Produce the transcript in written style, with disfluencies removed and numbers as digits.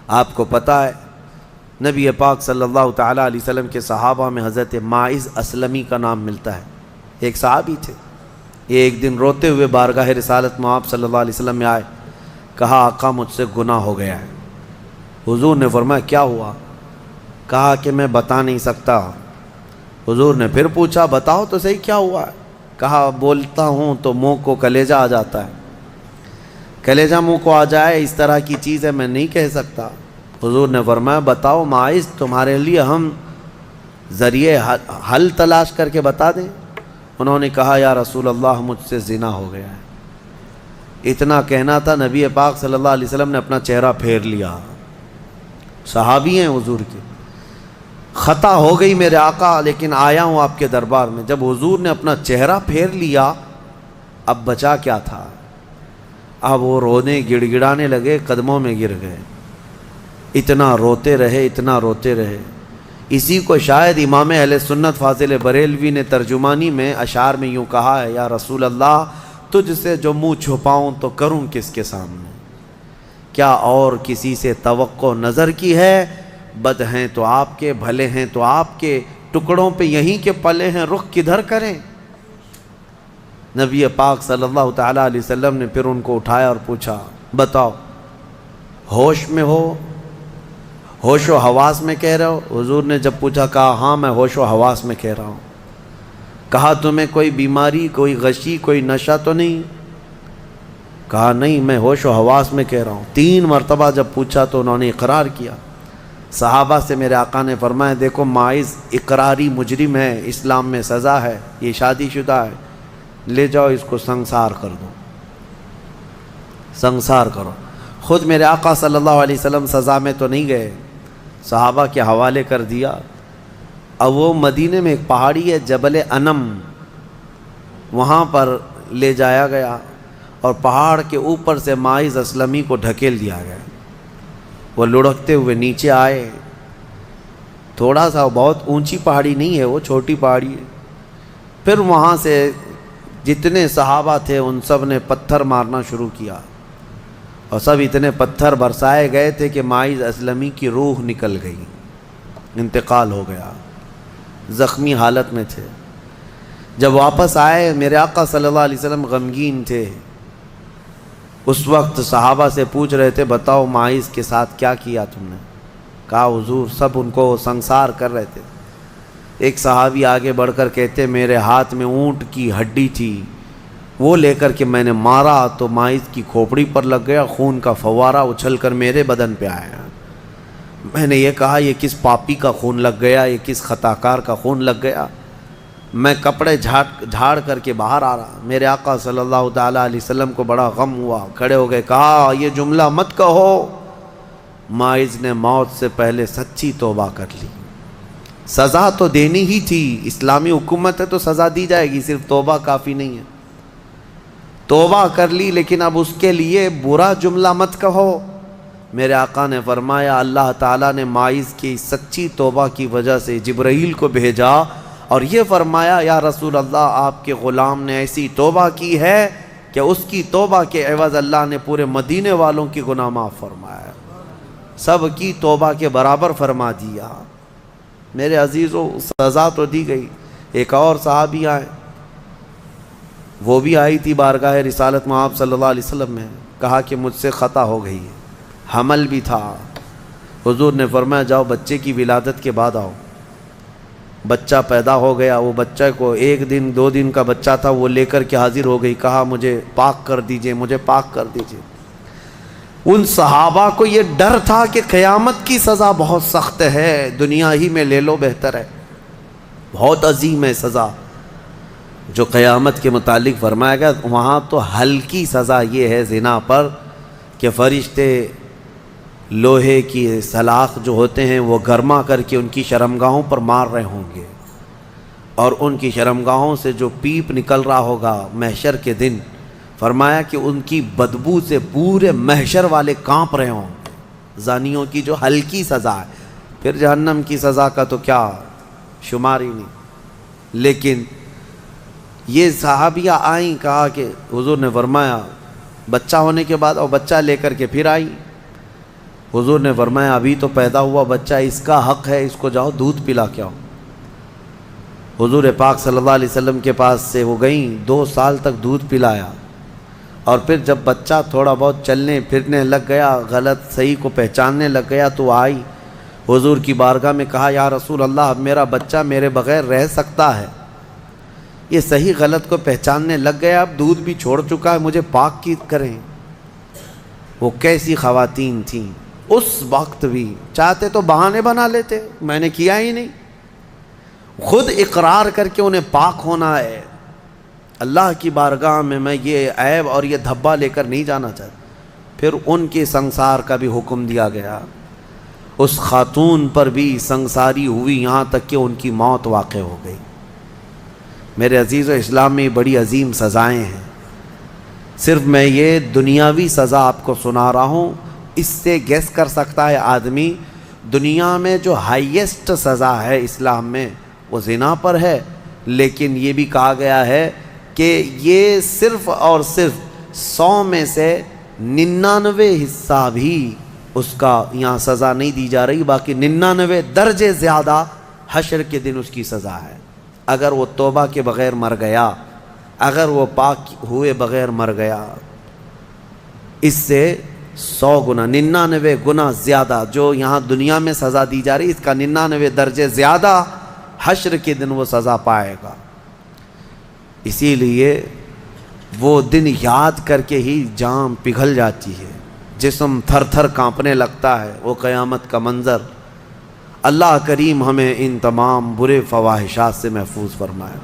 آپ کو پتہ ہے نبی پاک صلی اللہ تعالیٰ علیہ وسلم کے صحابہ میں حضرت ماعز اسلمی کا نام ملتا ہے، ایک صحابی تھے۔ یہ ایک دن روتے ہوئے بارگاہ رسالت میں آپ صلی اللہ علیہ وسلم میں آئے، کہا آقا مجھ سے گناہ ہو گیا ہے۔ حضور نے فرمایا کیا ہوا؟ کہا کہ میں بتا نہیں سکتا۔ حضور نے پھر پوچھا بتاؤ تو صحیح کیا ہوا ہے؟ کہا بولتا ہوں تو منہ کو کلیجہ آ جاتا ہے، کلیجہ منہ کو آ جائے اس طرح کی چیز ہے میں نہیں کہہ سکتا۔ حضور نے فرمایا بتاؤ ماعز تمہارے لیے ہم ذریعے حل تلاش کر کے بتا دیں؟ انہوں نے کہا یا رسول اللہ مجھ سے زنا ہو گیا ہے۔ اتنا کہنا تھا نبی پاک صلی اللہ علیہ وسلم نے اپنا چہرہ پھیر لیا۔ صحابی ہیں حضور کے، خطا ہو گئی میرے آقا لیکن آیا ہوں آپ کے دربار میں۔ جب حضور نے اپنا چہرہ پھیر لیا اب بچا کیا تھا؟ اب وہ رونے گڑ گڑانے لگے، قدموں میں گر گئے، اتنا روتے رہے اتنا روتے رہے۔ اسی کو شاید امام اہل سنت فاضل بریلوی نے ترجمانی میں اشعار میں یوں کہا ہے یا رسول اللہ تجھ سے جو منہ چھپاؤں تو کروں کس کے سامنے، کیا اور کسی سے توقع نظر کی ہے؟ بد ہیں تو آپ کے، بھلے ہیں تو آپ کے، ٹکڑوں پہ یہیں کے پلے ہیں، رخ کدھر کریں؟ نبی پاک صلی اللہ تعالیٰ علیہ وسلم نے پھر ان کو اٹھایا اور پوچھا بتاؤ ہوش میں ہو، ہوش و حواس میں کہہ رہے ہو؟ حضور نے جب پوچھا کہا ہاں میں ہوش و حواس میں کہہ رہا ہوں۔ کہا تمہیں کوئی بیماری، کوئی غشی، کوئی نشہ تو نہیں؟ کہا نہیں میں ہوش و حواس میں کہہ رہا ہوں۔ 3 مرتبہ جب پوچھا تو انہوں نے اقرار کیا۔ صحابہ سے میرے آقا نے فرمایا دیکھو ماعز اقراری مجرم ہے، اسلام میں سزا ہے، یہ شادی شدہ ہے، لے جاؤ اس کو سنسار کر دو، سنسار کرو۔ خود میرے آقا صلی اللہ علیہ وسلم سزا میں تو نہیں گئے، صحابہ کے حوالے کر دیا۔ اب وہ مدینے میں ایک پہاڑی ہے جبل انم، وہاں پر لے جایا گیا اور پہاڑ کے اوپر سے ماعز اسلمی کو ڈھکیل دیا گیا۔ وہ لڑکتے ہوئے نیچے آئے، تھوڑا سا بہت اونچی پہاڑی نہیں ہے، وہ چھوٹی پہاڑی ہے۔ پھر وہاں سے جتنے صحابہ تھے ان سب نے پتھر مارنا شروع کیا اور سب اتنے پتھر برسائے گئے تھے کہ ماعز اسلمی کی روح نکل گئی، انتقال ہو گیا، زخمی حالت میں تھے۔ جب واپس آئے میرے آقا صلی اللہ علیہ وسلم غمگین تھے۔ اس وقت صحابہ سے پوچھ رہے تھے بتاؤ ماعز کے ساتھ کیا کیا تم نے؟ کہا حضور سب ان کو سنسار کر رہے تھے۔ ایک صحابی آگے بڑھ کر کہتے میرے ہاتھ میں اونٹ کی ہڈی تھی، وہ لے کر کے میں نے مارا تو ماعز کی کھوپڑی پر لگ گیا، خون کا فوارہ اچھل کر میرے بدن پہ آیا۔ میں نے یہ کہا یہ کس پاپی کا خون لگ گیا، یہ کس خطاکار کا خون لگ گیا؟ میں کپڑے جھاڑ کر کے باہر آ رہا، میرے آقا صلی اللہ تعالیٰ علیہ وسلم کو بڑا غم ہوا، کھڑے ہو گئے، کہا یہ جملہ مت کہو، ماعز نے موت سے پہلے سچی توبہ کر لی۔ سزا تو دینی ہی تھی، اسلامی حکومت ہے تو سزا دی جائے گی، صرف توبہ کافی نہیں ہے۔ توبہ کر لی لیکن اب اس کے لیے برا جملہ مت کہو۔ میرے آقا نے فرمایا اللہ تعالیٰ نے ماعز کی سچی توبہ کی وجہ سے جبرائیل کو بھیجا اور یہ فرمایا یا رسول اللہ آپ کے غلام نے ایسی توبہ کی ہے کہ اس کی توبہ کے عوض اللہ نے پورے مدینے والوں کی گناہ معاف فرمایا، سب کی توبہ کے برابر فرما دیا۔ میرے عزیزو سزا تو دی گئی۔ ایک اور صحابی آئے، وہ بھی آئی تھی بارگاہ رسالت میں آپ صلی اللہ علیہ وسلم میں، کہا کہ مجھ سے خطا ہو گئی ہے، حمل بھی تھا۔ حضور نے فرمایا جاؤ بچے کی ولادت کے بعد آؤ۔ بچہ پیدا ہو گیا، وہ بچہ کو 1 دن 2 دن کا بچہ تھا، وہ لے کر کے حاضر ہو گئی، کہا مجھے پاک کر دیجئے، مجھے پاک کر دیجئے۔ ان صحابہ کو یہ ڈر تھا کہ قیامت کی سزا بہت سخت ہے، دنیا ہی میں لے لو بہتر ہے، بہت عظیم ہے سزا جو قیامت کے متعلق فرمایا گیا۔ وہاں تو ہلکی سزا یہ ہے زنا پر کہ فرشتے لوہے کی سلاخ جو ہوتے ہیں وہ گرما کر کے ان کی شرمگاہوں پر مار رہے ہوں گے، اور ان کی شرمگاہوں سے جو پیپ نکل رہا ہوگا محشر کے دن، فرمایا کہ ان کی بدبو سے پورے محشر والے کانپ رہے ہوں گے۔ زانیوں کی جو ہلکی سزا ہے، پھر جہنم کی سزا کا تو کیا شمار ہی نہیں۔ لیکن یہ صحابیہ آئیں، کہا کہ حضور نے فرمایا بچہ ہونے کے بعد اور بچہ لے کر کے پھر آئی، حضور نے فرمایا ابھی تو پیدا ہوا بچہ، اس کا حق ہے، اس کو جاؤ دودھ پلا کے آؤ۔ حضور پاک صلی اللہ علیہ وسلم کے پاس سے وہ گئیں، 2 سال تک دودھ پلایا، اور پھر جب بچہ تھوڑا بہت چلنے پھرنے لگ گیا، غلط صحیح کو پہچاننے لگ گیا، تو آئی حضور کی بارگاہ میں، کہا یا رسول اللہ اب میرا بچہ میرے بغیر رہ سکتا ہے، یہ صحیح غلط کو پہچاننے لگ گیا، اب دودھ بھی چھوڑ چکا ہے، مجھے پاک کی کریں۔ وہ کیسی خواتین تھیں اس وقت بھی، چاہتے تو بہانے بنا لیتے، میں نے کیا ہی نہیں، خود اقرار کر کے انہیں پاک ہونا ہے، اللہ کی بارگاہ میں یہ عیب اور یہ دھبا لے کر نہیں جانا چاہتا۔ پھر ان کے سنسار کا بھی حکم دیا گیا، اس خاتون پر بھی سنساری ہوئی، یہاں تک کہ ان کی موت واقع ہو گئی۔ میرے عزیز و اسلام میں بڑی عظیم سزائیں ہیں، صرف میں یہ دنیاوی سزا آپ کو سنا رہا ہوں، اس سے گیس کر سکتا ہے آدمی دنیا میں جو ہائیسٹ سزا ہے اسلام میں وہ زنا پر ہے، لیکن یہ بھی کہا گیا ہے کہ یہ صرف اور صرف 100 میں سے 99 حصہ بھی اس کا یہاں سزا نہیں دی جا رہی، باقی 99 درجے زیادہ حشر کے دن اس کی سزا ہے۔ اگر وہ توبہ کے بغیر مر گیا، اگر وہ پاک ہوئے بغیر مر گیا، اس سے 100 گنا 99 گنا زیادہ جو یہاں دنیا میں سزا دی جا رہی، اس کا 99 درجے زیادہ حشر کے دن وہ سزا پائے گا۔ اسی لیے وہ دن یاد کر کے ہی جان پگھل جاتی ہے، جسم تھر تھر کانپنے لگتا ہے، وہ قیامت کا منظر۔ اللہ کریم ہمیں ان تمام برے فواحشات سے محفوظ فرمائے۔